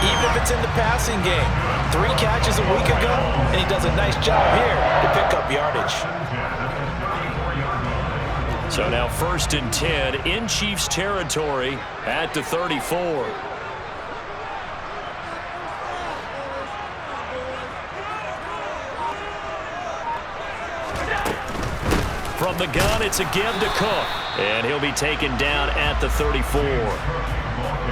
even if it's in the passing game. 3 catches a week ago, and he does a nice job here to pick up yardage. So now 1st and 10 in Chiefs territory at the 34. From the gun, it's a give to Cook. And he'll be taken down at the 34.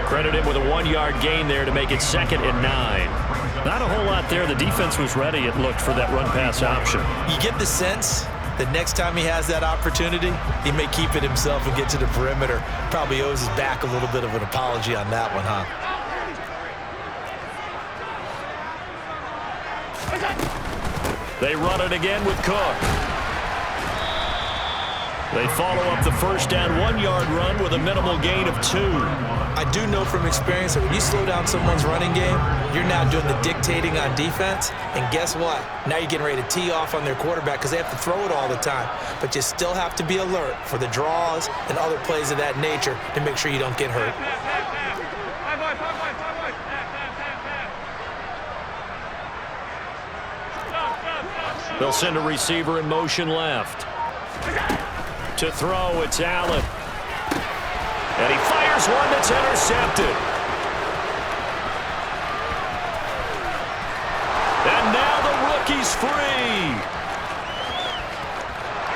Credit him with a 1-yard gain there to make it 2nd and 9. Not a whole lot there. The defense was ready, it looked, for that run-pass option. You get the sense that next time he has that opportunity, he may keep it himself and get to the perimeter. Probably owes his back a little bit of an apology on that one, huh? They run it again with Cook. They follow up the first down 1-yard run with a minimal gain of 2. I do know from experience that when you slow down someone's running game, you're now doing the dictating on defense. And guess what? Now you're getting ready to tee off on their quarterback because they have to throw it all the time. But you still have to be alert for the draws and other plays of that nature to make sure you don't get hurt. They'll send a receiver in motion left. To throw, it's Allen. And he fires one that's intercepted. And now the rookie's free.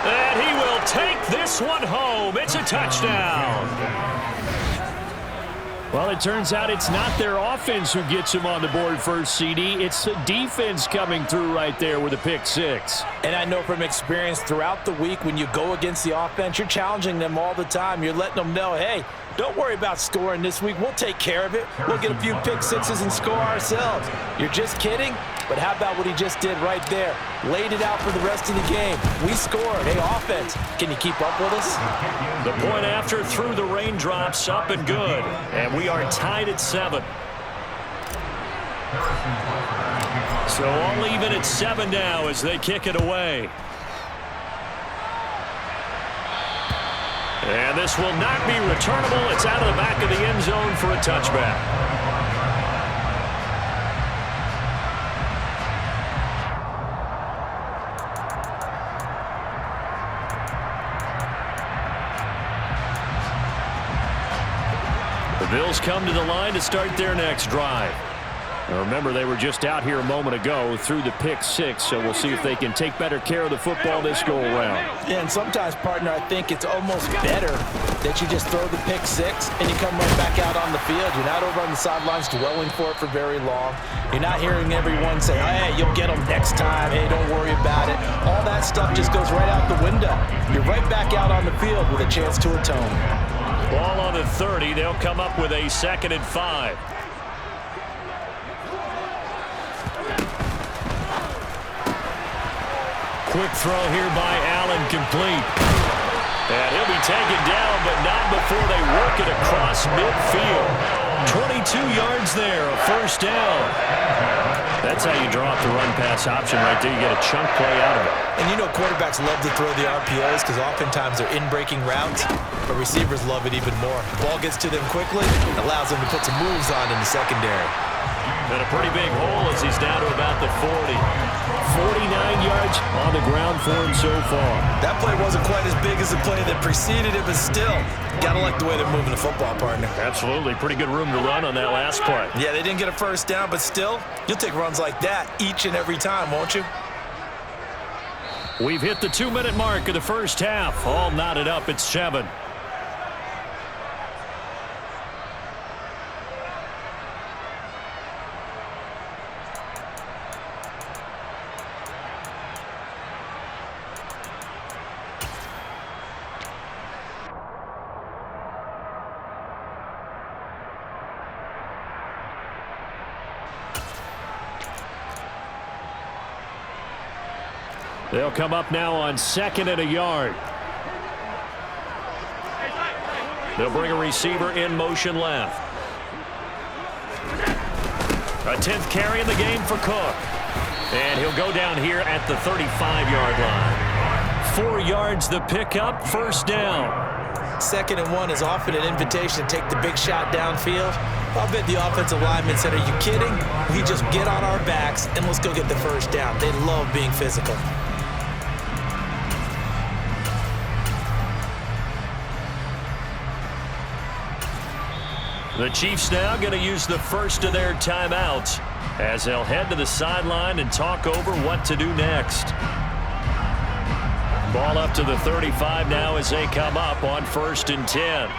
And he will take this one home. It's a touchdown. Well, it turns out it's not their offense who gets him on the board first, CD. It's the defense coming through right there with a pick 6. And I know from experience throughout the week when you go against the offense, you're challenging them all the time. You're letting them know, hey, don't worry about scoring this week. We'll take care of it. We'll get a few pick 6s and score ourselves. You're just kidding? But how about what he just did right there? Laid it out for the rest of the game. We scored. Hey, offense, can you keep up with us? The point after through the raindrops, up and good. And we are tied at 7. So all even at 7 now as they kick it away. And this will not be returnable. It's out of the back of the end zone for a touchback. The Bills come to the line to start their next drive. Now remember, they were just out here a moment ago through the pick 6, so we'll see if they can take better care of the football this go-around. Yeah, and sometimes, partner, I think it's almost better that you just throw the pick 6 and you come right back out on the field. You're not over on the sidelines dwelling for it for very long. You're not hearing everyone say, hey, you'll get them next time. Hey, don't worry about it. All that stuff just goes right out the window. You're right back out on the field with a chance to atone. Ball on the 30. They'll come up with a 2nd and 5. Quick throw here by Allen, complete. And he'll be taken down, but not before they work it across midfield. 22 yards there, a first down. That's how you draw up the run-pass option right there. You get a chunk play out of it. And you know quarterbacks love to throw the RPOs because oftentimes they're in-breaking routes, but receivers love it even more. The ball gets to them quickly, allows them to put some moves on in the secondary. And a pretty big hole as he's down to about the 40. 49 yards on the ground for him so far. That play wasn't quite as big as the play that preceded it, but still, gotta like the way they're moving the football, partner. Absolutely. Pretty good room to run on that last play. Yeah, they didn't get a first down, but still, you'll take runs like that each and every time, won't you? We've hit the 2-minute mark of the first half. All knotted up at 7. They'll come up now on 2nd and a yard. They'll bring a receiver in motion left. A 10th carry in the game for Cook. And he'll go down here at the 35-yard line. 4 yards the pickup, first down. 2nd and 1 is often an invitation to take the big shot downfield. I'll bet the offensive lineman said, are you kidding? We just get on our backs and let's go get the first down. They love being physical. The Chiefs now going to use the first of their timeouts as they'll head to the sideline and talk over what to do next. Ball up to the 35 now as they come up on 1st and 10.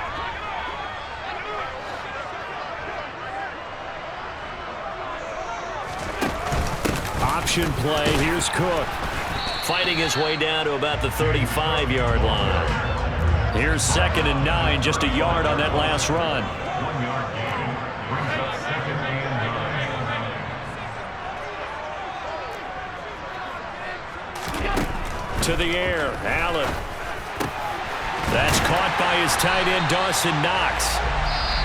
Option play. Here's Cook. Fighting his way down to about the 35-yard line. Here's 2nd and 9, just a yard on that last run. 1 yard gain. Brings up 2nd and 9. To the air, Allen. That's caught by his tight end, Dawson Knox.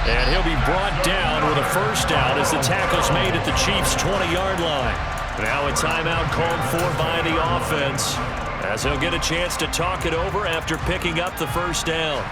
And he'll be brought down with a first down as the tackle's made at the Chiefs' 20-yard line. Now a timeout called for by the offense as he'll get a chance to talk it over after picking up the first down.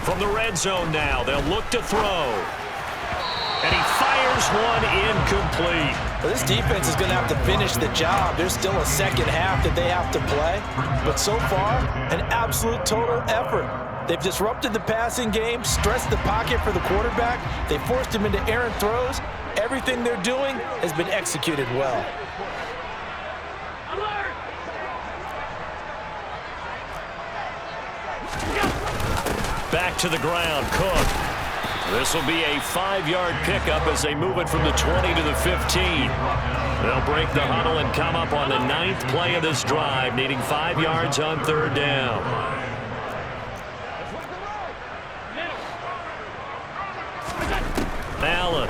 From the red zone now, they'll look to throw. And he fires one incomplete. Well, this defense is going to have to finish the job. There's still a second half that they have to play. But so far, an absolute total effort. They've disrupted the passing game, stressed the pocket for the quarterback. They forced him into errant throws. Everything they're doing has been executed well. Back to the ground, Cook. This will be a 5-yard pickup as they move it from the 20 to the 15. They'll break the huddle and come up on the 9th play of this drive, needing 5 yards on 3rd down. Allen.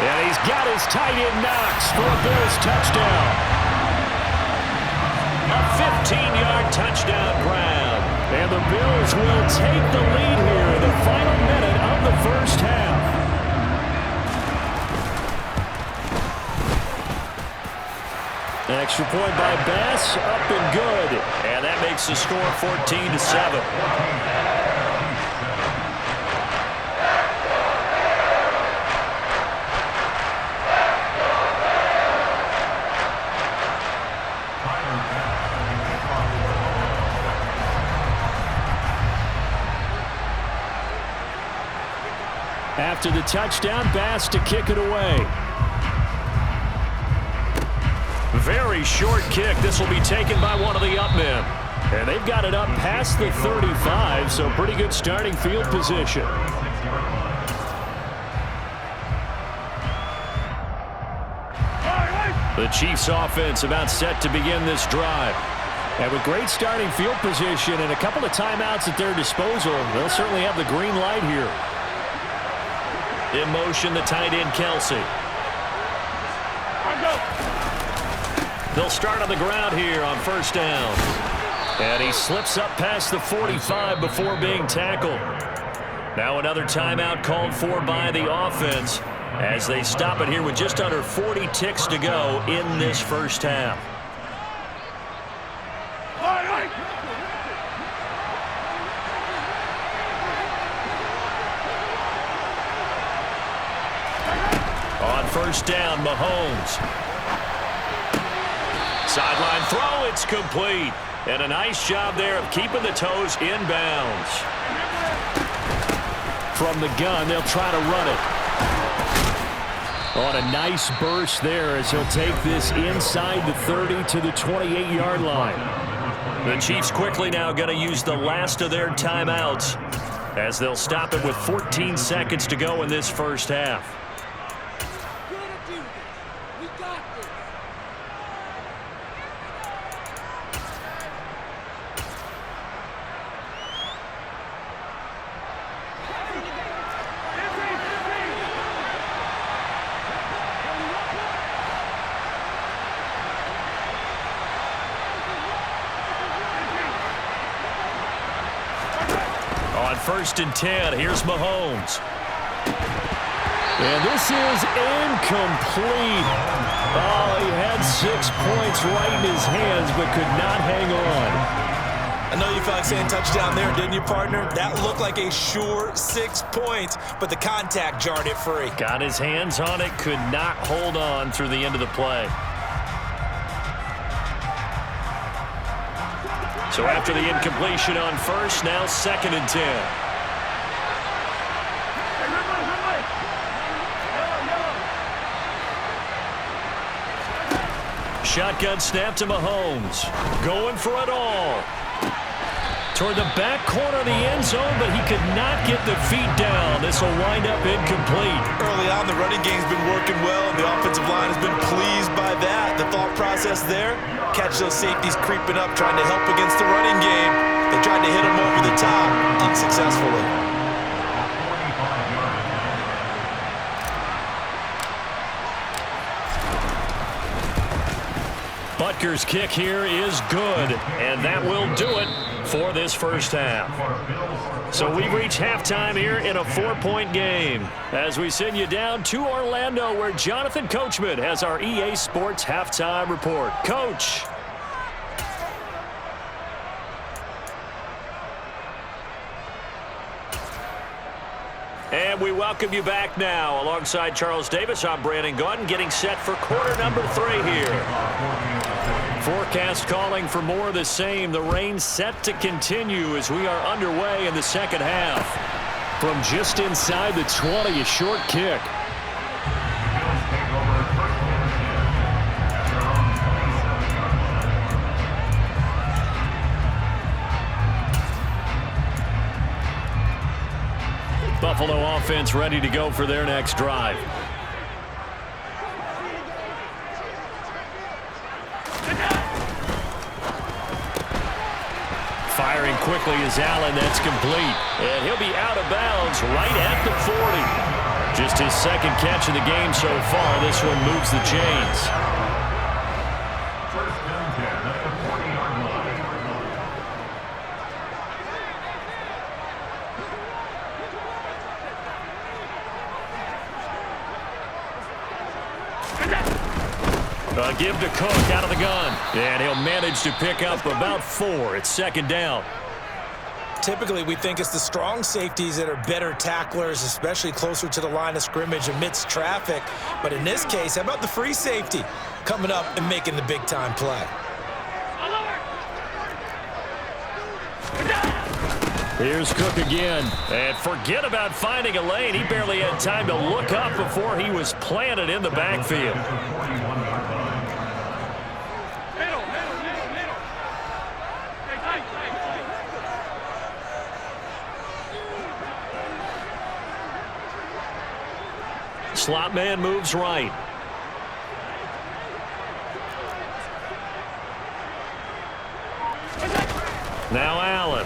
And he's got his tight end Knox for a Bills touchdown. A 15-yard touchdown grab. And the Bills will take the lead here in the final minute of the first half. Extra point by Bass, up and good. And that makes the score 14-7. After the touchdown, Bass to kick it away. Very short kick. This will be taken by one of the up men. And they've got it up past the 35, so pretty good starting field position. The Chiefs offense about set to begin this drive. And with great starting field position and a couple of timeouts at their disposal, they'll certainly have the green light here. In motion, the tight end, Kelsey. They'll start on the ground here on 1st down. And he slips up past the 45 before being tackled. Now another timeout called for by the offense as they stop it here with just under 40 ticks to go in this first half. On 1st down, Mahomes. Sideline throw, it's complete. And a nice job there of keeping the toes inbounds. From the gun, they'll try to run it. On a nice burst there as he'll take this inside the 30 to the 28-yard line. The Chiefs quickly now going to use the last of their timeouts as they'll stop it with 14 seconds to go in this first half. On 1st and 10, here's Mahomes. And this is incomplete. Oh, he had 6 points right in his hands, but could not hang on. I know you felt like saying touchdown there, didn't you, partner? That looked like a sure 6 points, but the contact jarred it free. Got his hands on it, could not hold on through the end of the play. So after the incompletion on 1st, now 2nd and 10. Shotgun snap to Mahomes. Going for it all. Toward the back corner of the end zone, but he could not get the feet down. This will wind up incomplete. Early on, the running game's been working well, and the offensive line has been pleased by that. The thought process there, catch those safeties creeping up, trying to help against the running game. They tried to hit him over the top, unsuccessfully. Butker's kick here is good, and that will do it for this first half. So we've reached halftime here in a 4-point game as we send you down to Orlando, where Jonathan Coachman has our EA Sports halftime report. Coach. And we welcome you back now. Alongside Charles Davis, I'm Brandon Gaudin, getting set for quarter number 3 here. Forecast calling for more of the same. The rain set to continue as we are underway in the second half. From just inside the 20, a short kick. Buffalo offense ready to go for their next drive. Firing quickly is Allen. That's complete. And he'll be out of bounds right at the 40. Just his second catch of the game so far. This one moves the chains. First down 10 at the 40-yard line. Give to Cook out of the gun. And he'll manage to pick up about 4. It's 2nd down. Typically, we think it's the strong safeties that are better tacklers, especially closer to the line of scrimmage amidst traffic. But in this case, how about the free safety coming up and making the big-time play? Here's Cook again. And forget about finding a lane. He barely had time to look up before he was planted in the backfield. Slot man moves right. Now Allen.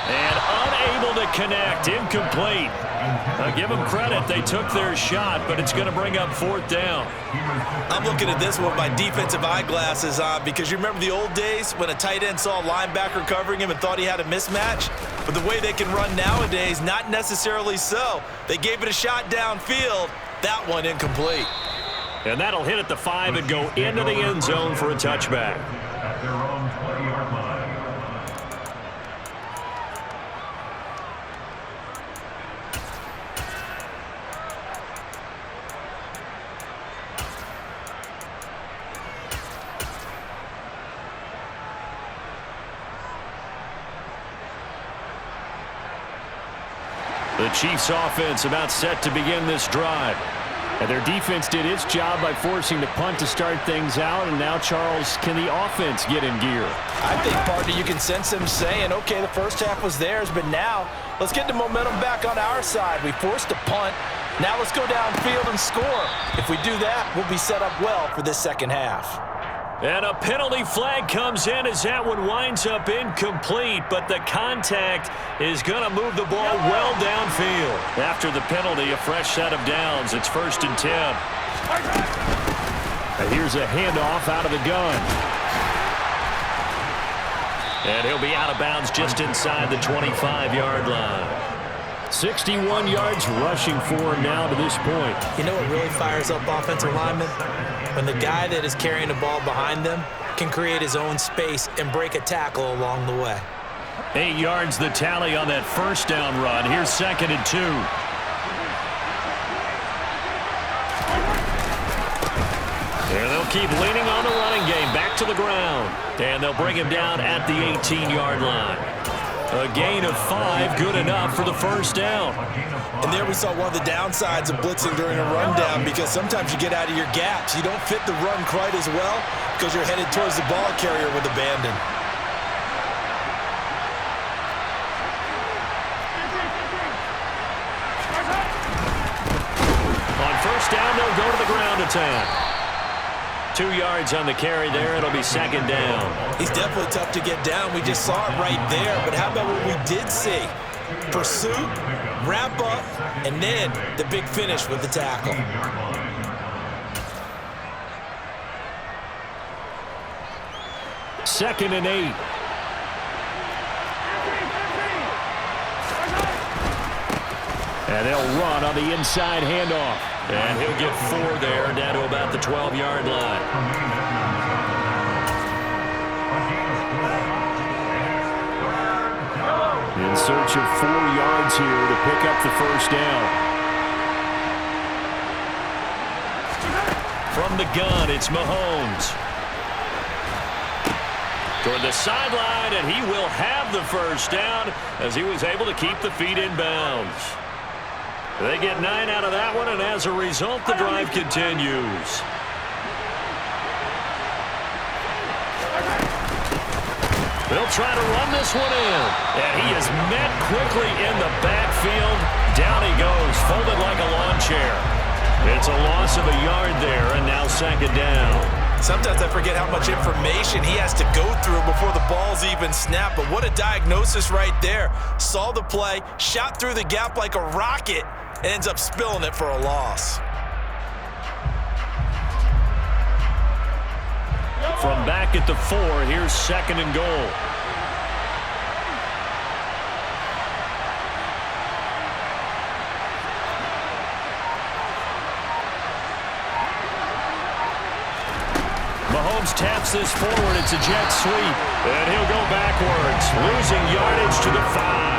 And unable to connect. Incomplete. Give them credit. They took their shot, but it's going to bring up 4th down. I'm looking at this with my defensive eyeglasses on because you remember the old days when a tight end saw a linebacker covering him and thought he had a mismatch? But the way they can run nowadays, not necessarily so. They gave it a shot downfield. That one incomplete. And that'll hit at the 5 and go into the end zone for a touchback. At their own 20-yard line. The Chiefs offense about set to begin this drive. And their defense did its job by forcing the punt to start things out. And now, Charles, can the offense get in gear? I think, partner, you can sense them saying, okay, the first half was theirs, but now let's get the momentum back on our side. We forced a punt. Now let's go downfield and score. If we do that, we'll be set up well for this second half. And a penalty flag comes in as that one winds up incomplete, but the contact is going to move the ball well downfield. After the penalty, a fresh set of downs. It's 1st and 10. And here's a handoff out of the gun. And he'll be out of bounds just inside the 25-yard line. 61 yards rushing for him now to this point. You know what really fires up offensive linemen? When the guy that is carrying the ball behind them can create his own space and break a tackle along the way. 8 yards the tally on that first down run. Here's 2nd and 2. And they'll keep leaning on the running game. Back to the ground. And they'll bring him down at the 18-yard line. A gain of 5, good enough for the first down. And there we saw one of the downsides of blitzing during a rundown, because sometimes you get out of your gaps. You don't fit the run quite as well because you're headed towards the ball carrier with abandon. On first down, they'll go to the ground attack. 2 yards on the carry there. It'll be 2nd down. He's definitely tough to get down. We just saw it right there. But how about what we did see? Pursuit, wrap up, and then the big finish with the tackle. Second and 8. And they'll run on the inside handoff. And he'll get 4 there, down to about the 12-yard line. In search of 4 yards here to pick up the first down. From the gun, it's Mahomes. Toward the sideline, and he will have the first down as he was able to keep the feet in bounds. They get 9 out of that one, and as a result, the drive continues. They'll try to run this one in, and he is met quickly in the backfield. Down he goes, folded like a lawn chair. It's a loss of a yard there, and now 2nd down. Sometimes I forget how much information he has to go through before the ball's even snapped. But what a diagnosis right there. Saw the play, shot through the gap like a rocket, and ends up spilling it for a loss. From back at the 4, here's 2nd and goal. Mahomes taps this forward. It's a jet sweep. And he'll go backwards, losing yardage to the 5.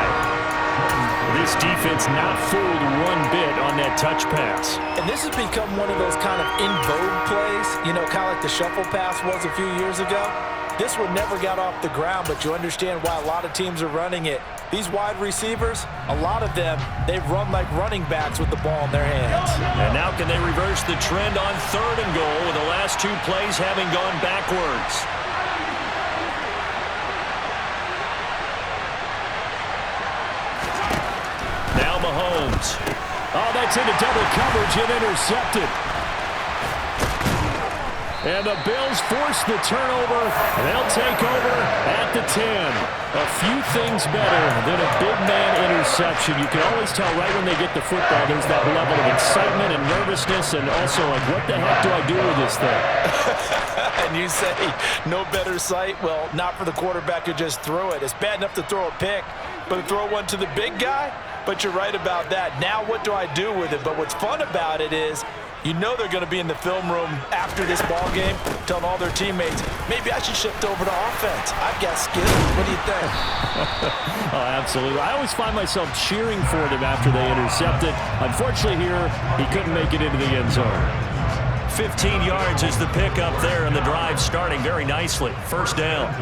This defense not fooled one bit on that touch pass. And this has become one of those kind of in vogue plays, you know, kind of like the shuffle pass was a few years ago. This one never got off the ground, but you understand why a lot of teams are running it. These wide receivers, a lot of them, they run like running backs with the ball in their hands. And now can they reverse the trend on 3rd and goal with the last 2 plays having gone backwards? Now Mahomes. Oh, that's into double coverage and intercepted. And the Bills force the turnover. They'll take over at the 10. A few things better than a big man interception. You can always tell right when they get the football, there's that level of excitement and nervousness, and also like, what the heck do I do with this thing? And you say, no better sight? Well, not for the quarterback who just threw it. It's bad enough to throw a pick, but to throw one to the big guy? But you're right about that. Now what do I do with it? But what's fun about it is, you know they're going to be in the film room after this ball game telling all their teammates, maybe I should shift over to offense. I've got skills. What do you think? Oh, absolutely. I always find myself cheering for them after they intercept it. Unfortunately here, he couldn't make it into the end zone. 15 yards is the pickup there, and the drive starting very nicely. First down.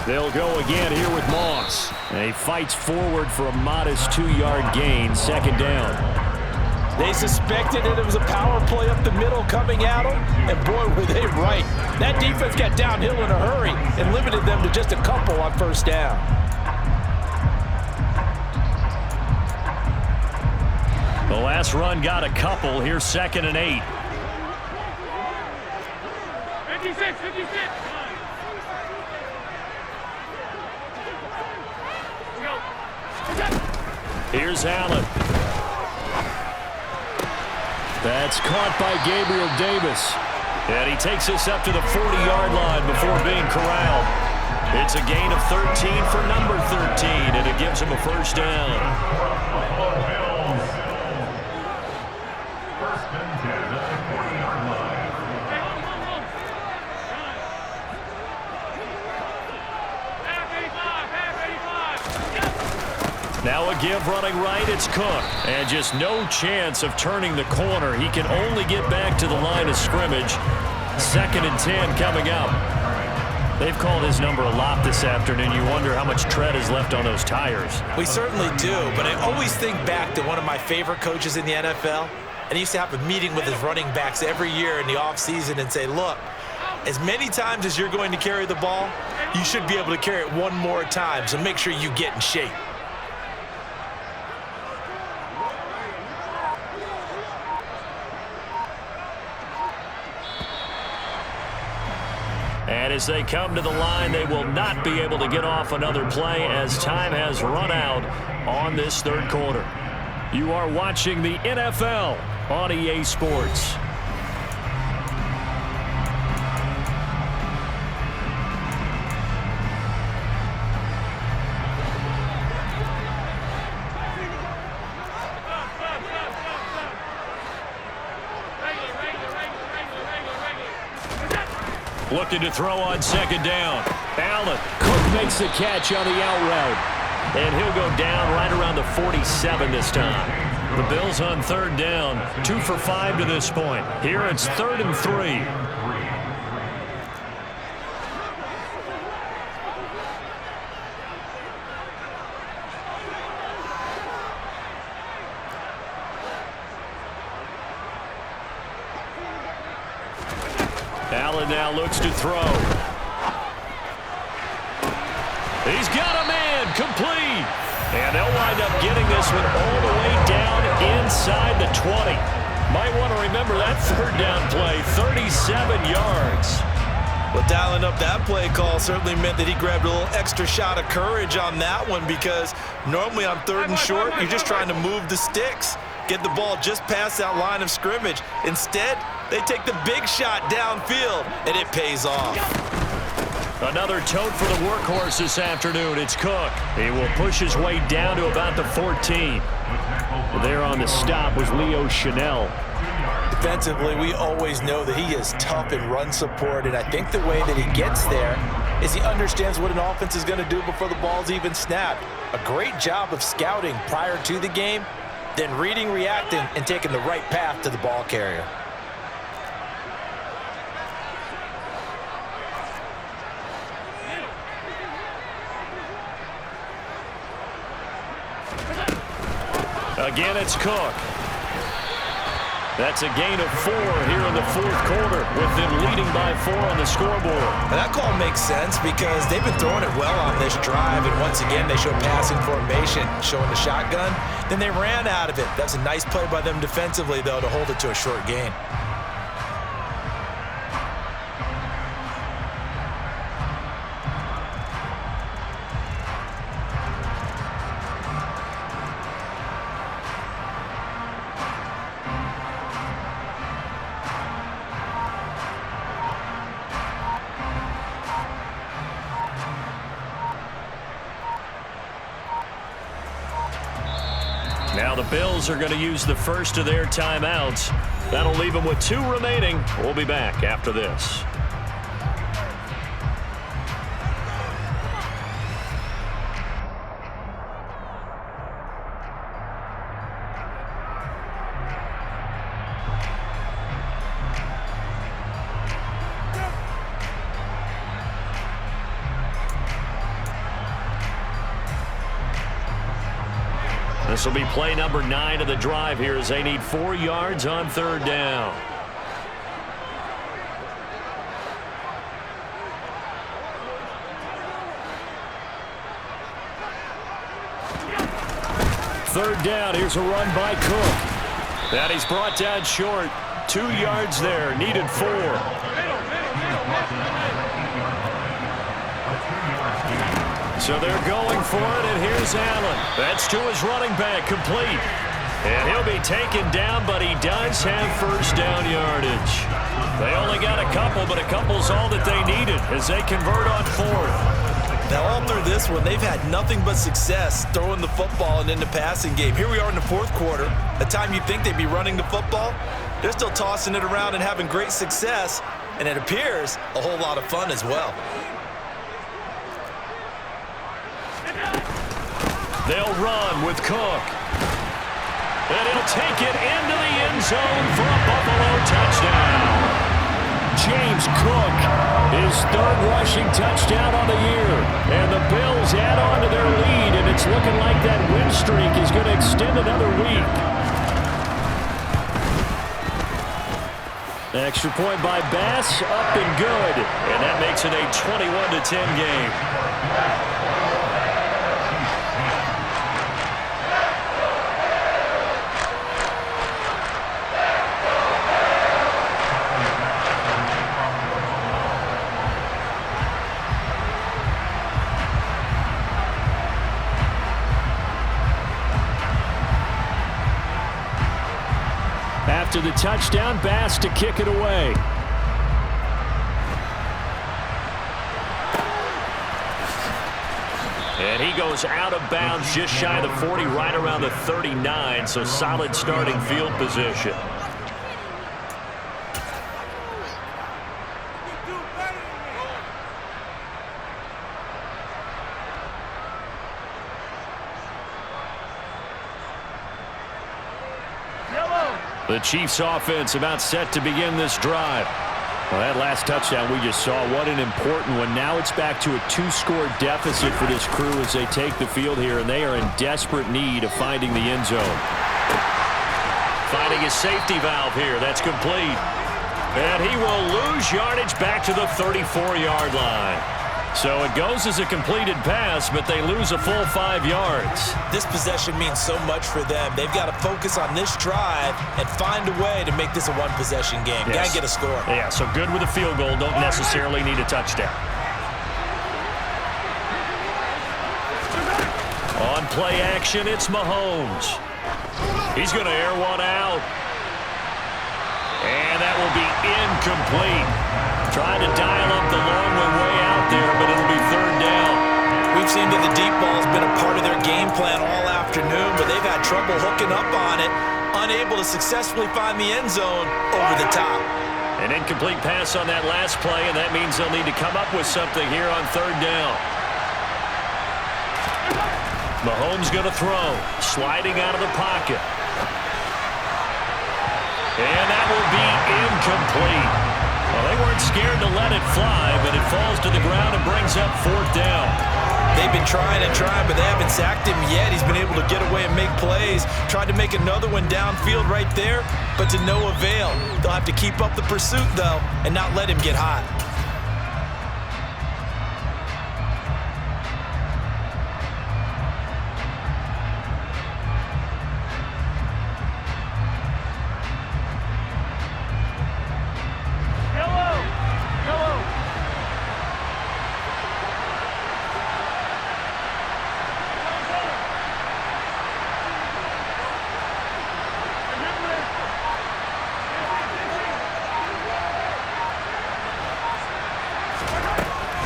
They'll go again here with Moss. And he fights forward for a modest 2-yard gain. 2nd down. They suspected that it was a power play up the middle coming at them, and boy, were they right. That defense got downhill in a hurry and limited them to just a couple on first down. The last run got a couple. Here's 2nd and 8. Here's Allen. That's caught by Gabriel Davis. And he takes us up to the 40-yard line before being corralled. It's a gain of 13 for number 13, and it gives him a first down. First and 10 at the 40-yard line. Now a give running right, it's Cook. And just no chance of turning the corner. He can only get back to the line of scrimmage. 2nd and 10 coming up. They've called his number a lot this afternoon. You wonder how much tread is left on those tires. We certainly do, but I always think back to one of my favorite coaches in the NFL. And he used to have a meeting with his running backs every year in the offseason and say, look, as many times as you're going to carry the ball, you should be able to carry it one more time, so make sure you get in shape. And as they come to the line, they will not be able to get off another play as time has run out on this third quarter. You are watching the NFL on EA Sports. Looking to throw on 2nd down. Allen. Cook makes the catch on the out route. And he'll go down right around the 47 this time. The Bills on 3rd down. 2 for 5 to this point. Here it's 3rd and 3. Allen now looks to throw. He's got a man, complete. And they'll wind up getting this one all the way down inside the 20. Might want to remember that 3rd down play, 37 yards. Well, dialing up that play call certainly meant that he grabbed a little extra shot of courage on that one, because normally on 3rd and short, you're just trying to move the sticks, get the ball just past that line of scrimmage. Instead, they take the big shot downfield, and it pays off. Another tote for the workhorse this afternoon. It's Cook. He will push his way down to about the 14. There on the stop was Leo Chanel. Defensively, we always know that he is tough in run support, and I think the way that he gets there is he understands what an offense is going to do before the ball's even snapped. A great job of scouting prior to the game, then reading, reacting, and taking the right path to the ball carrier. Again, it's Cook. That's a gain of 4 here in the 4th quarter, with them leading by 4 on the scoreboard. And that call makes sense because they've been throwing it well on this drive, and once again they show passing formation, showing the shotgun. Then they ran out of it. That's a nice play by them defensively, though, to hold it to a short gain. Now the Bills are going to use the first of their timeouts. That'll leave them with 2 remaining. We'll be back after this. This will be play number 9 of the drive here as they need 4 yards on 3rd down. Third down, here's a run by Cook. That he's brought down short. 2 yards there, needed 4. So they're going for it, and here's Allen. That's to his running back, complete. And he'll be taken down, but he does have first down yardage. They only got a couple, but a couple's all that they needed as they convert on fourth. Now, all through this one, they've had nothing but success throwing the football and in the passing game. Here we are in the fourth quarter. The time you think they'd be running the football, they're still tossing it around and having great success, and it appears a whole lot of fun as well. They'll run with Cook. And he'll take it into the end zone for a Buffalo touchdown. James Cook, his third rushing touchdown on the year. And the Bills add on to their lead, and it's looking like that win streak is going to extend another week. Extra point by Bass, up and good. And that makes it a 21-10 game. After the touchdown, Bass to kick it away. And he goes out of bounds just shy of the 40, right around the 39, so solid starting field position. The Chiefs offense about set to begin this drive. Well, that last touchdown we just saw, what an important one. Now it's back to a two-score deficit for this crew as they take the field here, and they are in desperate need of finding the end zone. Finding his safety valve here. That's complete. And he will lose yardage back to the 34-yard line. So it goes as a completed pass, but they lose a full 5 yards. This possession means so much for them. They've got to focus on this drive and find a way to make this a one-possession game. Yes. Got to get a score. Yeah, so good with a field goal. Don't necessarily need a touchdown. On play action, it's Mahomes. He's going to air one out. And that will be incomplete. Trying to dial up the long way out there, but it'll be third down. We've seen that the deep ball has been a part of their game plan all afternoon, but they've had trouble hooking up on it, unable to successfully find the end zone over the top. An incomplete pass on that last play, and that means they'll need to come up with something here on third down. Mahomes going to throw, sliding out of the pocket. And that will be incomplete. Well, they weren't scared to let it fly, but it falls to the ground and brings up fourth down. They've been trying and trying, but they haven't sacked him yet. He's been able to get away and make plays. Tried to make another one downfield right there, but to no avail. They'll have to keep up the pursuit, though, and not let him get hot.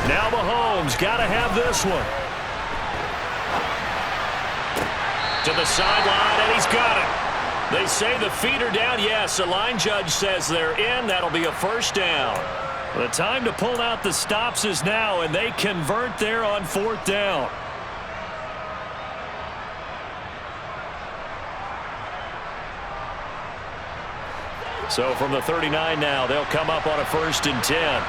Now Mahomes got to have this one. To the sideline, and he's got it. They say the feet are down. Yes, the line judge says they're in. That'll be a first down. The time to pull out the stops is now, and they convert there on fourth down. So from the 39 now, they'll come up on a 1st and 10.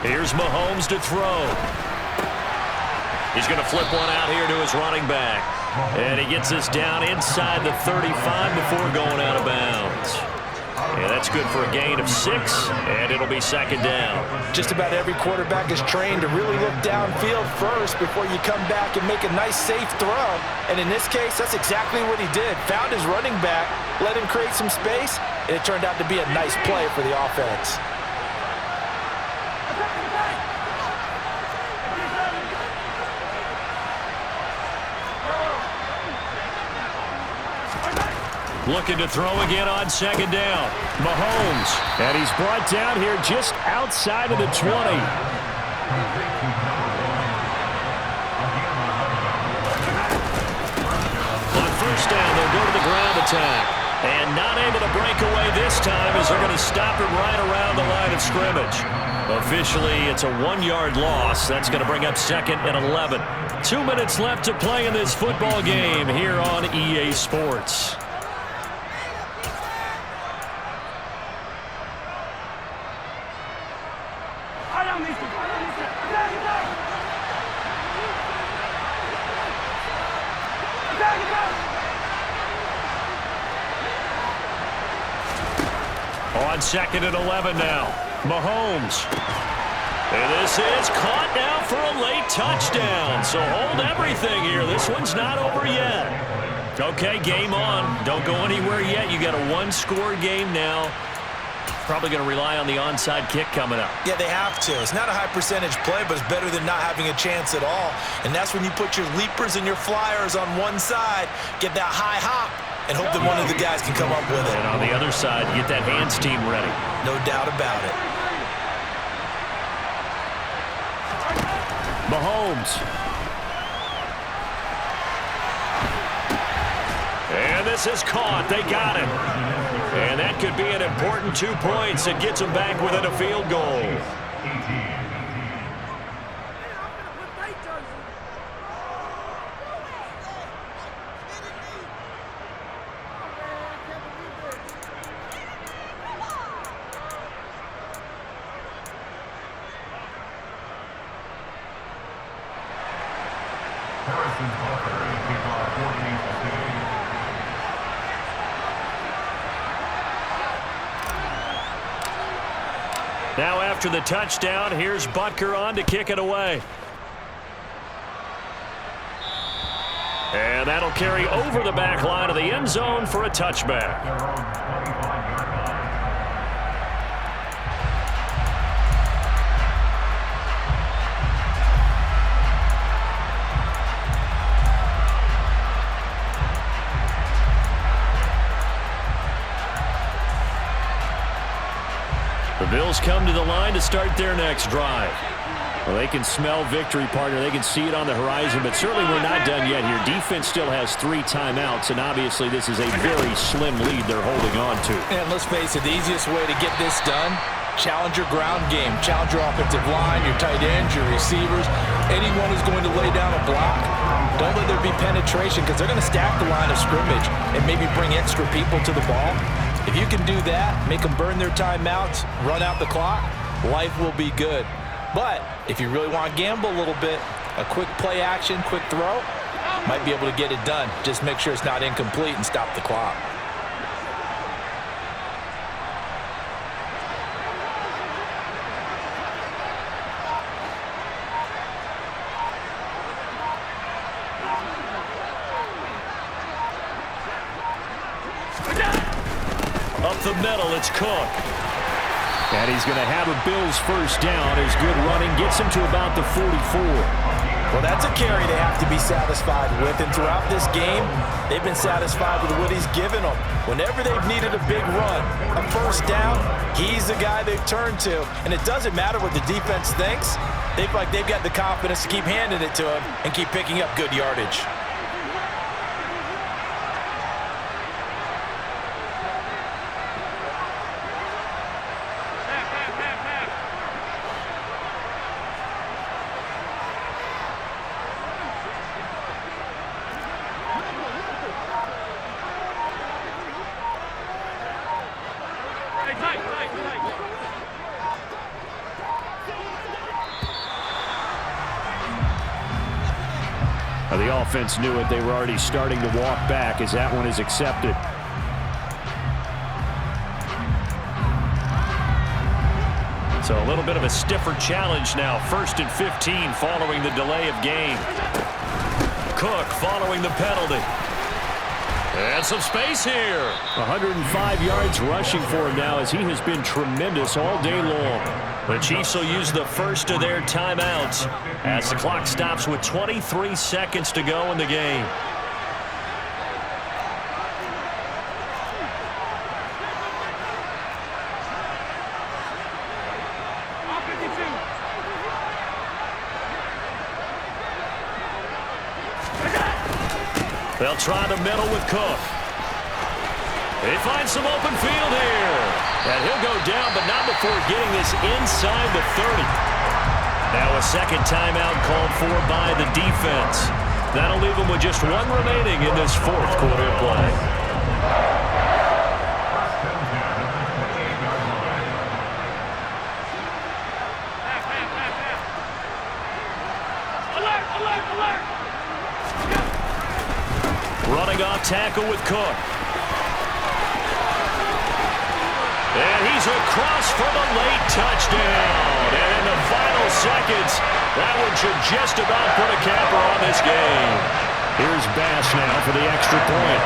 Here's Mahomes to throw. He's going to flip one out here to his running back. And he gets this down inside the 35 before going out of bounds. And that's good for a gain of 6, and it'll be second down. Just about every quarterback is trained to really look downfield first before you come back and make a nice, safe throw. And in this case, that's exactly what he did. Found his running back, let him create some space, and it turned out to be a nice play for the offense. Looking to throw again on second down. Mahomes. And he's brought down here just outside of the 20. On first down, they'll go to the ground attack. And not able to break away this time as they're going to stop it right around the line of scrimmage. Officially, it's a 1-yard loss. That's going to bring up second and 11. 2 minutes left to play in this football game here on EA Sports. On second and 11 now. Mahomes. And this is caught now for a late touchdown. So hold everything here. This one's not over yet. Okay, game on. Don't go anywhere yet. You got a 1-score game now. Probably going to rely on the onside kick coming up. Yeah, they have to. It's not a high percentage play, but it's better than not having a chance at all. And that's when you put your leapers and your flyers on one side, get that high hop, and hope that one of the guys can come up with it. And on the other side, get that hands team ready. No doubt about it. Mahomes. And this is caught. They got it. And that could be an important 2 points. It gets them back within a field goal. Now after the touchdown, here's Butker on to kick it away. And that'll carry over the back line of the end zone for a touchback. The Bills come to the line to start their next drive. Well, they can smell victory, partner. They can see it on the horizon, but certainly we're not done yet here. Defense still has 3 timeouts, and obviously this is a very slim lead they're holding on to. And let's face it, the easiest way to get this done, challenge your ground game. Challenge your offensive line, your tight ends, your receivers. Anyone who's going to lay down a block, don't let there be penetration because they're going to stack the line of scrimmage and maybe bring extra people to the ball. If you can do that, make them burn their timeouts, run out the clock, life will be good. But if you really want to gamble a little bit, a quick play action, quick throw, might be able to get it done. Just make sure it's not incomplete and stop the clock. Up the middle, it's Cook. And he's going to have a Bills first down. His good running gets him to about the 44. Well, that's a carry they have to be satisfied with. And throughout this game, they've been satisfied with what he's given them. Whenever they've needed a big run, a first down, he's the guy they've turned to. And it doesn't matter what the defense thinks. They feel like they've got the confidence to keep handing it to him and keep picking up good yardage. The offense knew it. They were already starting to walk back as that one is accepted. So a little bit of a stiffer challenge now. 1st and 15 following the delay of game. Cook following the penalty. And some space here. 105 yards rushing for him now as he has been tremendous all day long. The Chiefs will use the first of their timeouts as the clock stops with 23 seconds to go in the game. They'll try the middle with Cook. They find some open field here. And he'll go down, but not before getting this inside the 30. Now a second timeout called for by the defense. That'll leave them with just one remaining in this 4th quarter of play. Running off tackle with Cook. And he's across for the late touchdown. And in the final seconds, that one should just about put a capper on this game. Here's Bass now for the extra point.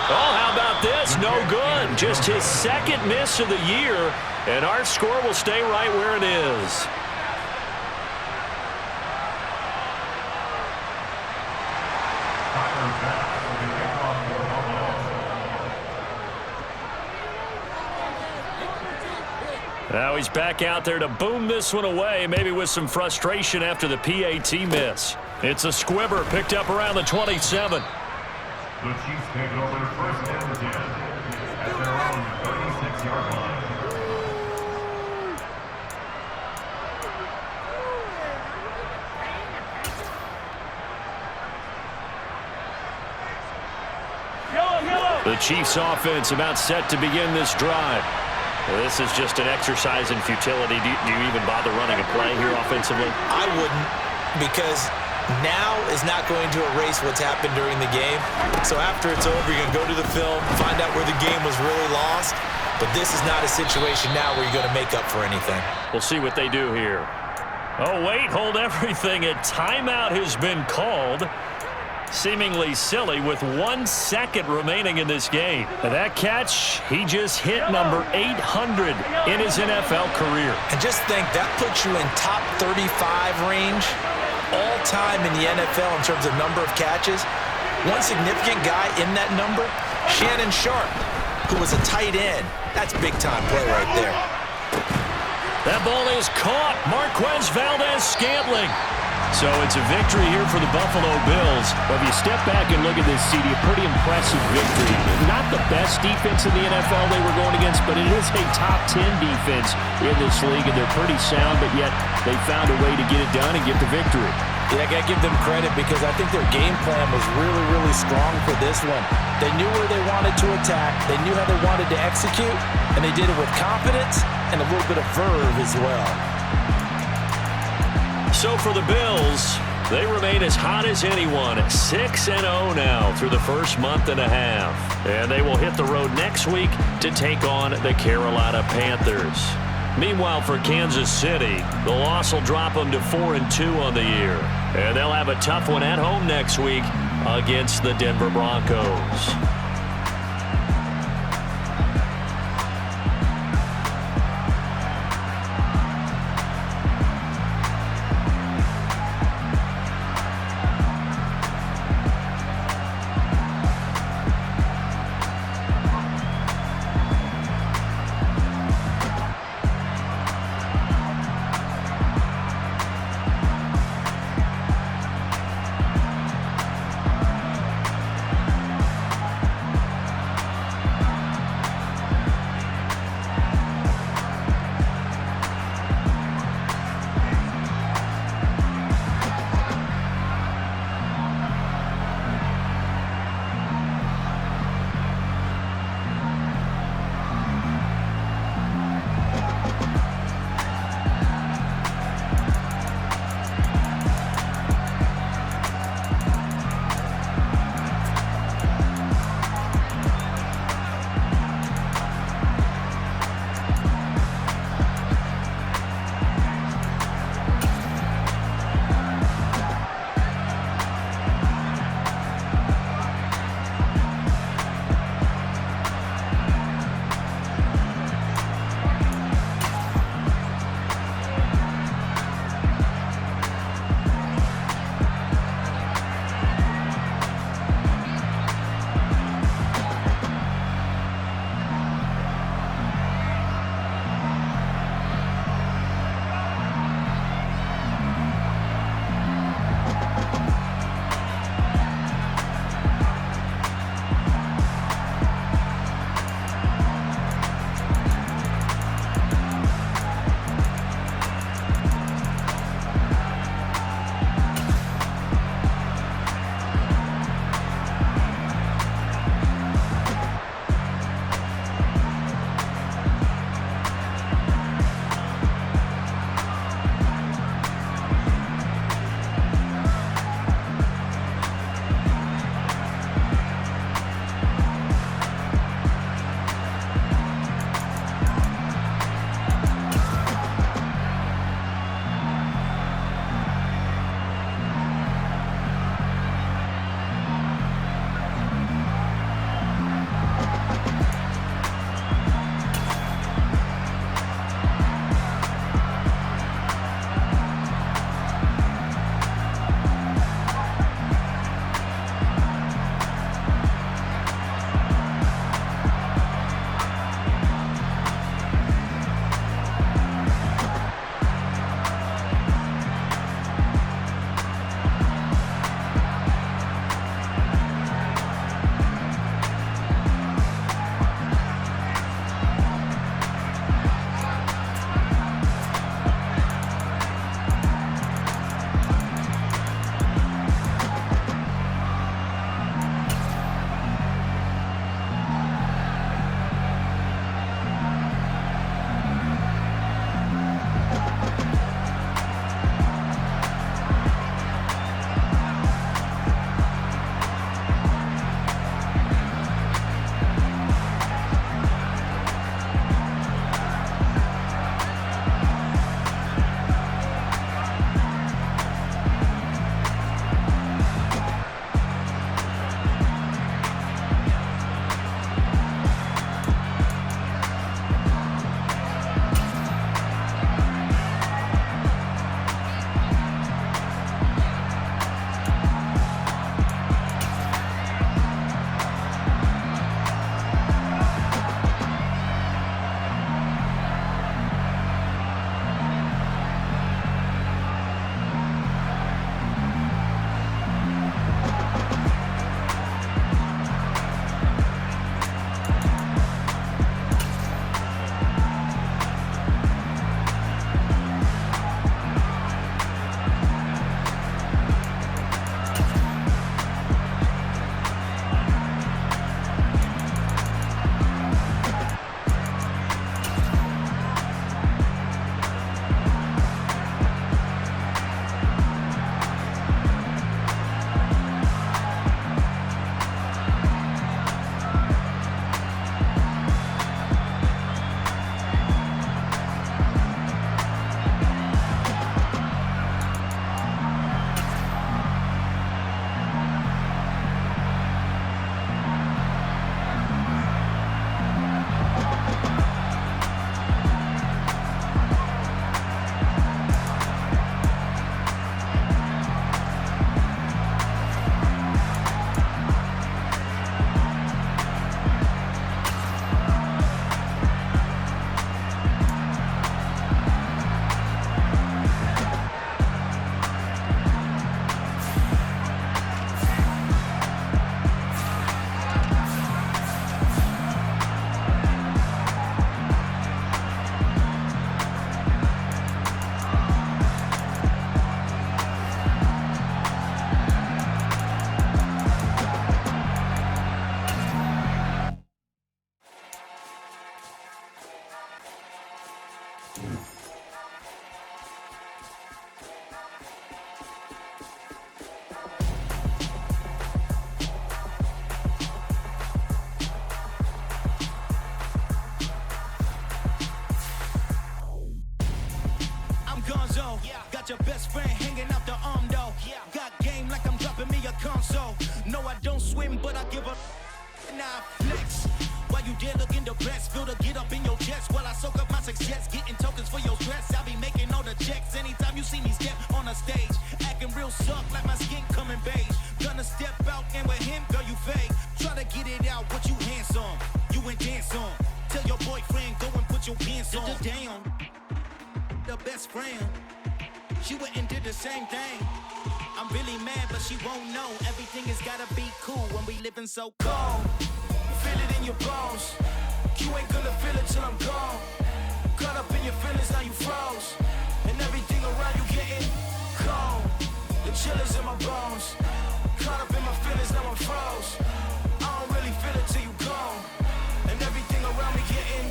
Oh, how about this? No good. Just his 2nd miss of the year. And our score will stay right where it is. Now he's back out there to boom this one away, maybe with some frustration after the PAT miss. It's a squibber picked up around the 27. The Chiefs take over 1st and 10 at their own 36-yard line. The Chiefs offense about set to begin this drive. Well, this is just an exercise in futility. Do you even bother running a play here offensively? I wouldn't, because now is not going to erase what's happened during the game. So after it's over, you're going to go to the film, find out where the game was really lost. But this is not a situation now where you're going to make up for anything. We'll see what they do here. Oh, wait, hold everything. A timeout has been called. Seemingly silly with 1 second remaining in this game. And that catch, he just hit number 800 in his NFL career. And just think, that puts you in top 35 range all time in the NFL in terms of number of catches. One significant guy in that number, Shannon Sharp, who was a tight end. That's big-time play right there. That ball is caught. Marquez Valdez-Scantling. So it's a victory here for the Buffalo Bills. Well, if you step back and look at this, CD, a pretty impressive victory. Not the best defense in the NFL they were going against, but it is a top 10 defense in this league, and they're pretty sound, but yet they found a way to get it done and get the victory. Yeah, I got to give them credit because I think their game plan was really, really strong for this one. They knew where they wanted to attack. They knew how they wanted to execute, and they did it with confidence and a little bit of verve as well. So for the Bills, they remain as hot as anyone at 6-0 now through the first month and a half. And they will hit the road next week to take on the Carolina Panthers. Meanwhile, for Kansas City, the loss will drop them to 4-2 on the year. And they'll have a tough one at home next week against the Denver Broncos. Got your best friend hanging out the arm though. Got game like I'm dropping me a console. No, I don't swim, but I give a nah flex. While you there looking depressed, feel the get up in your chest while I soak up my success, getting tokens for your stress. I be making all the checks anytime you see me step on a stage, acting real suck like my skin coming beige. Gonna step out and with him, girl, you fake. Try to get it out, what you handsome, you ain't dance on. Tell your boyfriend go and put your pants on. Damn, the best friend. She went and did the same thing. I'm really mad, but she won't know. Everything has gotta be cool when we living so cold. Feel it in your bones. You ain't gonna feel it till I'm gone. Caught up in your feelings, now you froze. And everything around you getting cold. The chill is in my bones. Caught up in my feelings, now I'm froze. I don't really feel it till you gone. And everything around me getting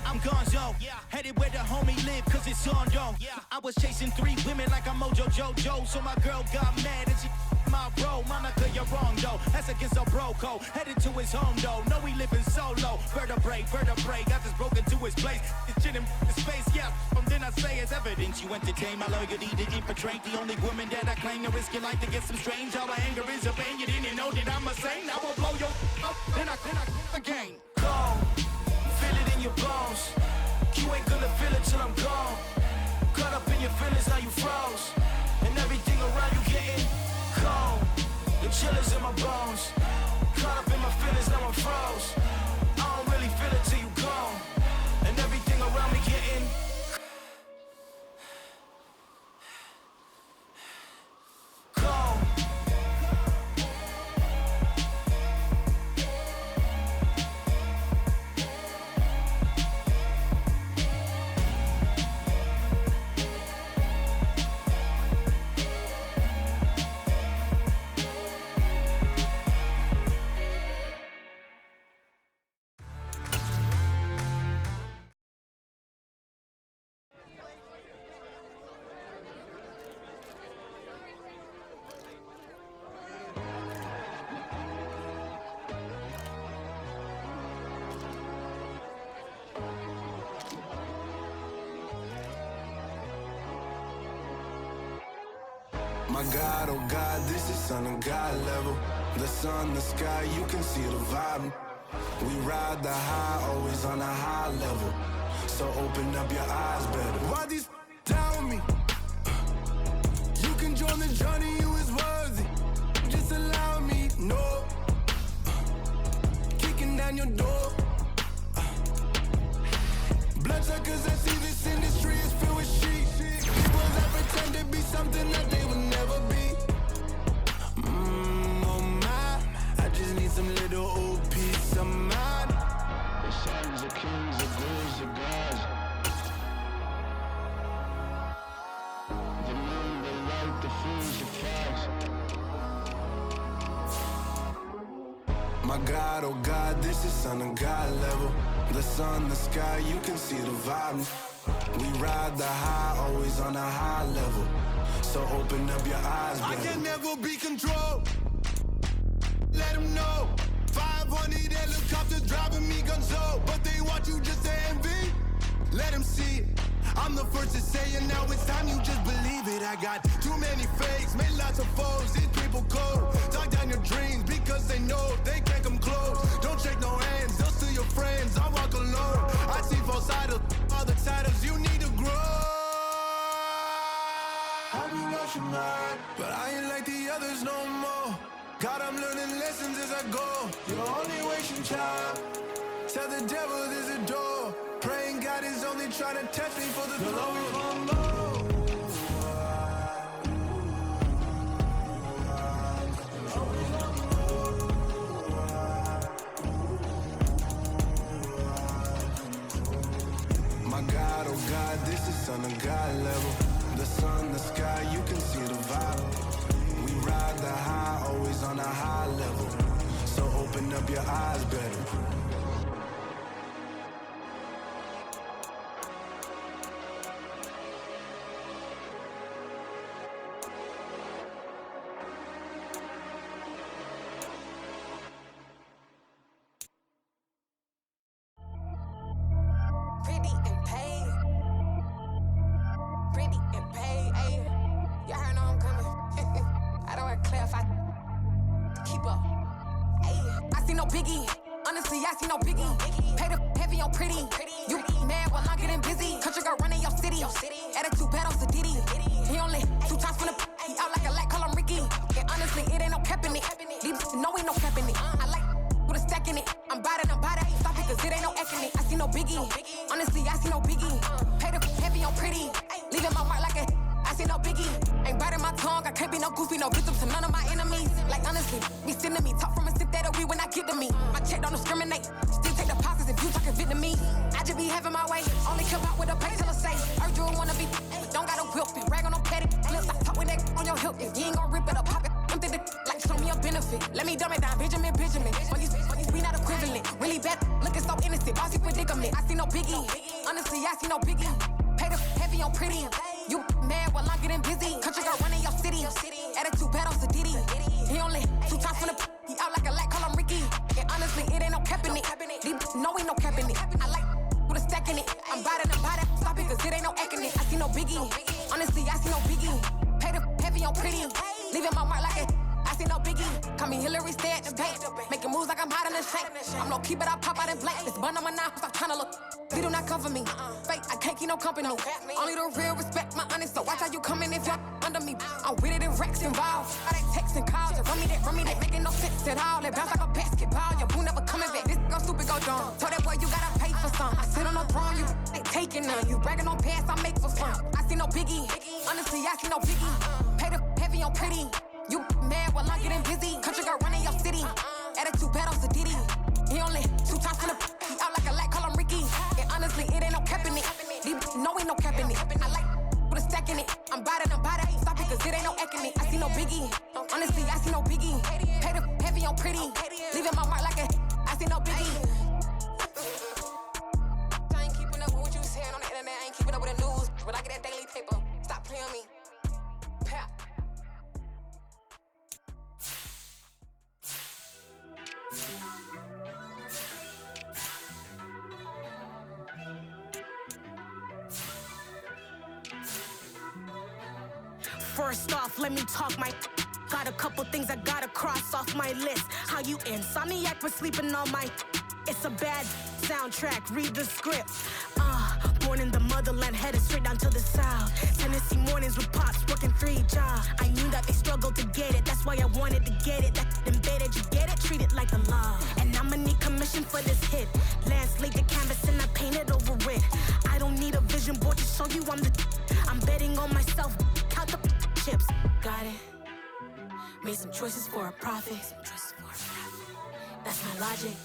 I'm gonzo, headed where the homie live, cause it's on though. I was chasing 3 women like I'm Mojo Jojo, so my girl got mad and she my bro. Monica, you're wrong though, that's against a bro code. Headed to his home though, no we living solo. Vertebrae, got this broken to his place. It's chin in space, then I say it's evidence you entertain my loyalty to infiltrate the only woman that I claim to risk your life to get some strange. All my anger is a pain, you didn't know that I'm a saint. I will blow your up, then I again. Go. Feel it in your bones. You ain't gonna feel it till I'm gone. Caught up in your feelings, now you froze. And everything around you getting cold. The chill is in my bones. Caught up in my feelings, now I'm froze. I don't really feel it till you gone. And everything around me getting cold. My God, oh God, this is Son of God level. The sun, the sky, you can see the vibe. We ride the high, always on a high level. So open up your eyes better. Why these tell me? You can join the journey, you is worthy. Just allow me, no. Kicking down your door. Bloodsuckers, I see this industry is filled with sheep. People that pretend to be something that they will never be. Oh my, I just need some little old peace of mind. The sons of kings, the girls of gods. The moon, the light, the fools, the facts. My God, oh God, this is Son of God level. The sun, the sky, you can see the vibe. We ride the high, always on a high level. So open up your eyes, baby. I can never be controlled. Let them know. 500 helicopters driving me gonzo, but they want you just to envy. Let them see it. I'm the first to say it, now it's time you just believe it. I got too many fakes, made lots of foes. These people cold. Talk down your dreams because they know they can't come close. Don't shake no hands, they'll steal your friends. I walk alone. I see false idols, all the titles you need to grow. I've been watching mine, but I ain't like the others no more. God, I'm learning lessons as I go. You're only wasting time. Tell the devil there's a door. Praying God is only trying to test me for the glory of my My God, oh God, this is Son of God level. The sun, the sky, you can see the vibe. We ride the high, always on a high level. So open up your eyes better. I don't want to clarify. Keep up. Ay. I see no biggie. Honestly, I see no biggie. Pay the heavy on pretty. You mad while I'm getting busy. Country girl running your city. Attitude bad on Diddy. He only 2 times from the he out like a light, call him Ricky. And honestly, it ain't no cap in it. These no ain't no cap in it. I like with a stack in it. I'm bout it. Stop it, cause it ain't no F in it. I see no biggie. Honestly, I see no biggie. Pay the heavy on pretty. Leaving my mark like a I see no biggie. Ain't biting my tongue. I can't be no goofy, no victim to none of my enemies. Like honestly, be sending me talk from a sit that we when I get to me. My check don't discriminate. Still take deposits if you talking Vietnamese. I just be having my way. Only come out with a painkiller say. Heard you wanna be, but don't got a whip. Rag on no petty. Flips, I talk with that on your hip. If you ain't gon' rip it up, pop it. Empty the like show me a benefit. Let me dumb it down, Benjamin. We not equivalent. Really bad, looking so innocent. Bossy predicament. I see no biggie. Honestly, I see no biggie. Pay the heavy on pretty. You mad while I'm getting busy. Country girl running your city. Attitude bad on Diddy. He only 2 times from the he out like a light, call him Ricky. And honestly, it ain't no cap in it. These no ain't no cap in it. I like with a stack in it. I'm bout it. Stop it, cause it ain't no F in it. I see no biggie. Honestly, I see no biggie. Pay the heavy on pretty. Leaving my mark like it. I see no biggie. Call me Hillary, stay at the bank. Making moves like I'm hot in the shank. I'm no keep it, I pop out in blank. This bun on my knife, stop trying to look. They do not cover me. Fake, I can't keep no company. Only the real respect my honest. So watch how you coming if you're under me. I'm with it in Rex involved. All that text and calls. Run me that making no sense at all. They bounce like a basketball. Your boo never coming back. This go stupid, go dumb. Told that boy you gotta pay for some. I sit on no throne, you ain't taking none. You bragging on past, I make for fun. I see no biggie. Honestly, I see no biggie. Pay the heavy on pretty. You mad while I'm getting busy. Country girl running your city. Attitude bad on Diddy. He only 2 times from the he out like a light, call him Ricky. And honestly, it ain't no cap in it. These no ain't no cap in it. I like with a stack in it. I'm bout it. Stop it, cause it ain't no F in it. I see no biggie. Honestly, I see no biggie. Pay the heavy on pretty. Leaving my mark like a I see no biggie. I ain't keeping up with what you saying on the internet. I ain't keeping up with the news. But I get that daily paper. Stop playing me. Pap. First off, let me talk my got a couple things I gotta cross off my list. How you insomniac for sleeping on my it's a bad soundtrack, read the script. Born in the motherland, headed straight down to the south. Tennessee mornings with pops, working 3 jobs. I knew that they struggled to get it, that's why I wanted to get it. That embedded, you get it, treat it like a law. And I'ma need commission for this hit. Lance laid the canvas and I painted over it. I don't need a vision board to show you I'm betting on myself, count the chips. Got it. Made some choices for a profit. That's my logic.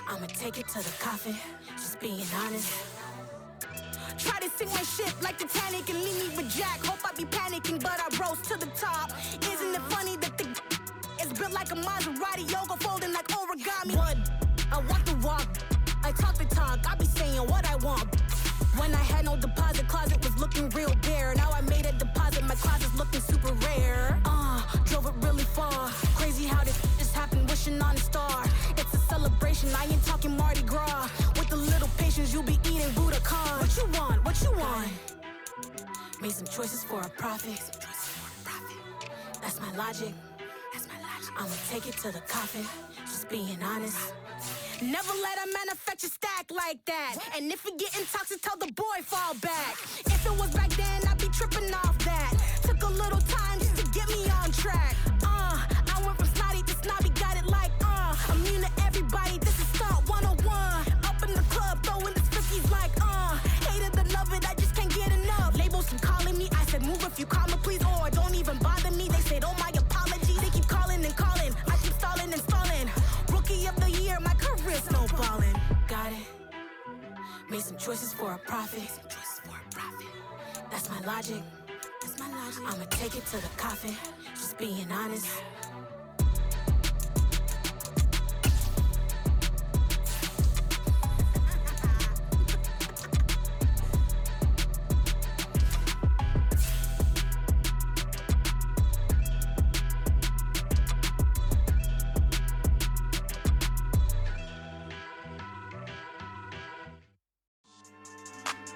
I'ma take it to the coffin, just being honest. Try to sink my ship like Titanic and leave me with Jack. Hope I be panicking, but I rose to the top. Isn't it funny that the is built like a Maserati, yoga folding like origami? What? I walk the walk, I talk the talk, I be saying what I want. When I had no deposit, closet was looking real bare. Now I made a deposit, my closet's looking super rare. Drove it really far. Crazy how this just happened, wishing on a star. It's a celebration, I ain't talking Mardi Gras. With a little patience, you'll be eating Budokan. What you want? What you want? Made some choices for a profit. That's my logic. I'ma take it to the coffin, just being honest. Never let a manufacture stack like that. And if it getting toxic, tell the boy fall back. If it was back then, I'd be tripping off that. Took a little time just to get me on track. I went from snotty to snobby, got it like immune to everybody, this is Stunt 101. Up in the club, throwing the spookies like hate it, love it, I just can't get enough. Labels keep calling me, I said move if you call me please, or don't even bother me. They said oh my apology, they keep calling and calling. I keep stalling and stalling. Rookie of the year, my career snowballing. Got it. Made some choices for a profit. That's my logic. I'ma take it to the coffin, just being honest.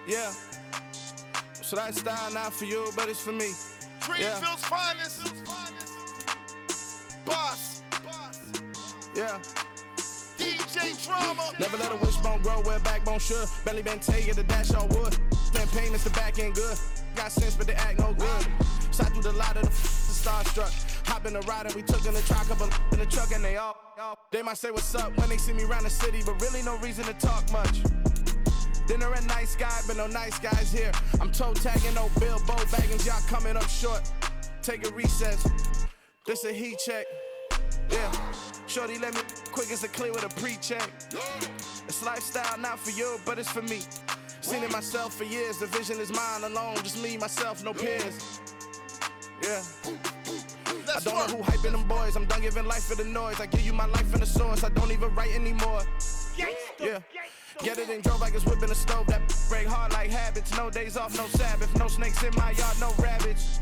Yeah. Should I style not for you, but it's for me? Greenfield's finest. Boss. Yeah. DJ Drama. Never let a wishbone grow where a backbone should. Belly been taken to dash all wood. Then payments the back end good. Got sense but they act no good. Shot through the lot of the starstruck. Hop in the ride and we took in the truck up in the truck and they all. They might say what's up when they see me around the city, but really no reason to talk much. Dinner a nice guy, but no nice guys here. I'm toe tagging, no Bilbo baggins, y'all coming up short. Take a recess. This a heat check. Yeah. Shorty let me quick as a clear with a pre-check. It's lifestyle, not for you, but it's for me. Seen it myself for years. The vision is mine alone. Just me, myself, no peers. Yeah. I don't know who hyping them boys. I'm done giving life for the noise. I give you my life in the source. I don't even write anymore. Yeah. Get it and drove like it's whipping a stove. That break hard like habits. No days off, no Sabbath. No snakes in my yard, no rabbits.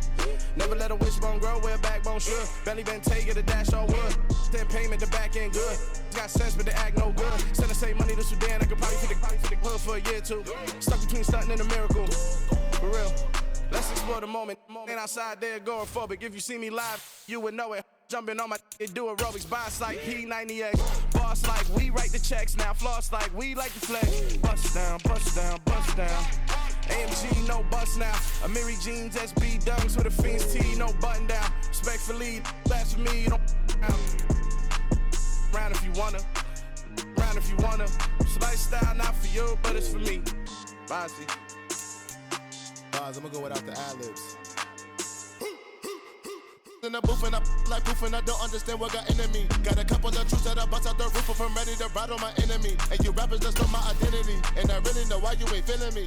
Never let a wishbone grow where a backbone should. Belly been taken to dash all wood. Then payment the back end good. Got sense but they act no good. Send the same money to Sudan. I could probably feed the hood for a year or two. Stuck between stunting and a miracle. For real. Let's explore the moment. Ain't outside there agoraphobic. If you see me live, you would know it. Jumping on my do aerobics. Boss like P90X. Boss like we write the checks now. Floss like we like the flex. Bust down, bust down, bust down. AMG, no bust now. Amiri jeans, SB dunks with a Fiends T, no button down. Respectfully, blasphemy, you don't round if you wanna. Round if you wanna. It's lifestyle, not for you, but it's for me. Bossy. Bars, I'ma go without the ad-libs. In the booth and I like poof and I don't understand what got into me. Got a couple of troops that I bust out the roof if I'm ready to ride on my enemy. And you rappers just know my identity. And I really know why you ain't feeling me.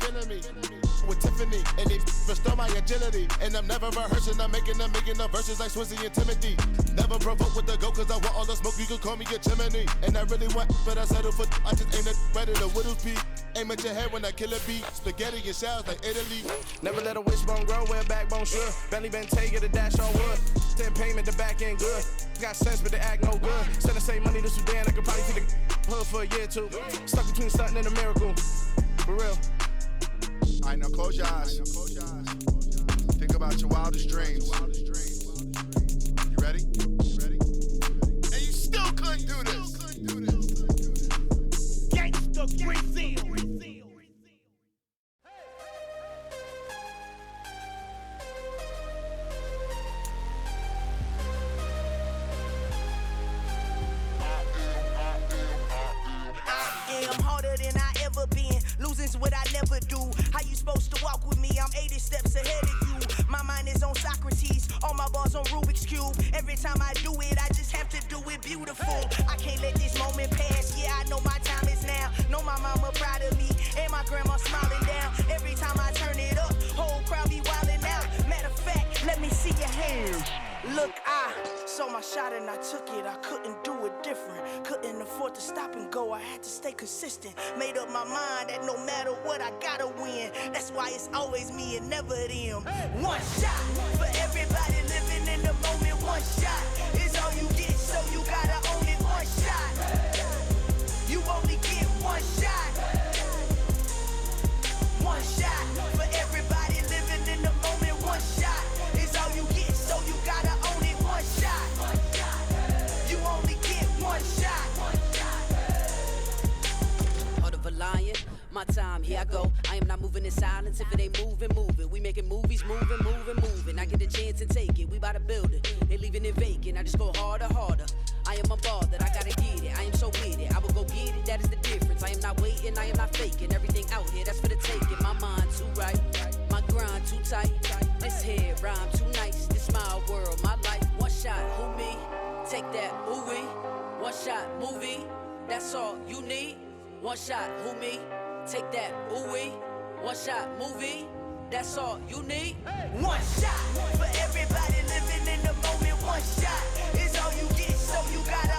With Tiffany and they restore my agility. And I'm never rehearsing, I'm making the verses like Swizzy and Timothy. Never provoke with the go cause I want all the smoke, you can call me a chimney. And I really want, but I settle for, I just ain't ready to Whittles peak. Aim at your head when I kill a beat. Spaghetti and shells like Italy. Never let a wishbone grow where a backbone should. Belly been taken to dash all wood. Then payment the back end good. Got sense but they act no good. Send the same money to Sudan. I could probably feed the hood for a year or two. Stuck between stunting and a miracle. For real. Alright, now close your eyes. Think about your wildest dreams. You ready? And you still couldn't do this. Gangsta Brazil. I'm harder than I ever been. Losing's what I never do. How you supposed to walk with me? I'm 80 steps ahead of you. My mind is on Socrates. All my bars on Rubik's Cube. Every time I do it, I just have to do it beautiful. I can't let this moment pass. Yeah, I know my time is now. Know my mama proud of me. And my grandma smiling down. Every time I turn it up, whole crowd be wildin' out. Matter of fact, let me see your hands. Look, I saw my shot and I took it. I couldn't do it different. Couldn't afford to stop and go. I had to stay consistent. Made up my mind that no matter what, I gotta win. That's why it's always me and never them. One shot for everybody living in the moment. One shot is all you get, so you gotta own it. One shot. You only get one shot. One shot for everybody living in the moment. One shot is all you get, so you gotta own it. One shot. You only get one shot. Heart of a lion, my time, here I go. I am not moving in silence. If it ain't moving, move it. We making movies, moving. I get a chance and take it. We bout to build it. They leaving it vacant. I just go harder. I am unbothered. I gotta get it. I am so with it. I will go get it. That is the difference. I am not waiting. I am not faking. Everything out here, that's for the taking. My mind too right. My grind too tight. This head rhyme too nice. This my world, my life. One shot, who me? Take that, ooh wee. One shot, movie. That's all you need. One shot, who me? Take that, ooh wee. One shot, movie. That's all you need. One shot for everybody living in the moment. One shot is all you get, so you gotta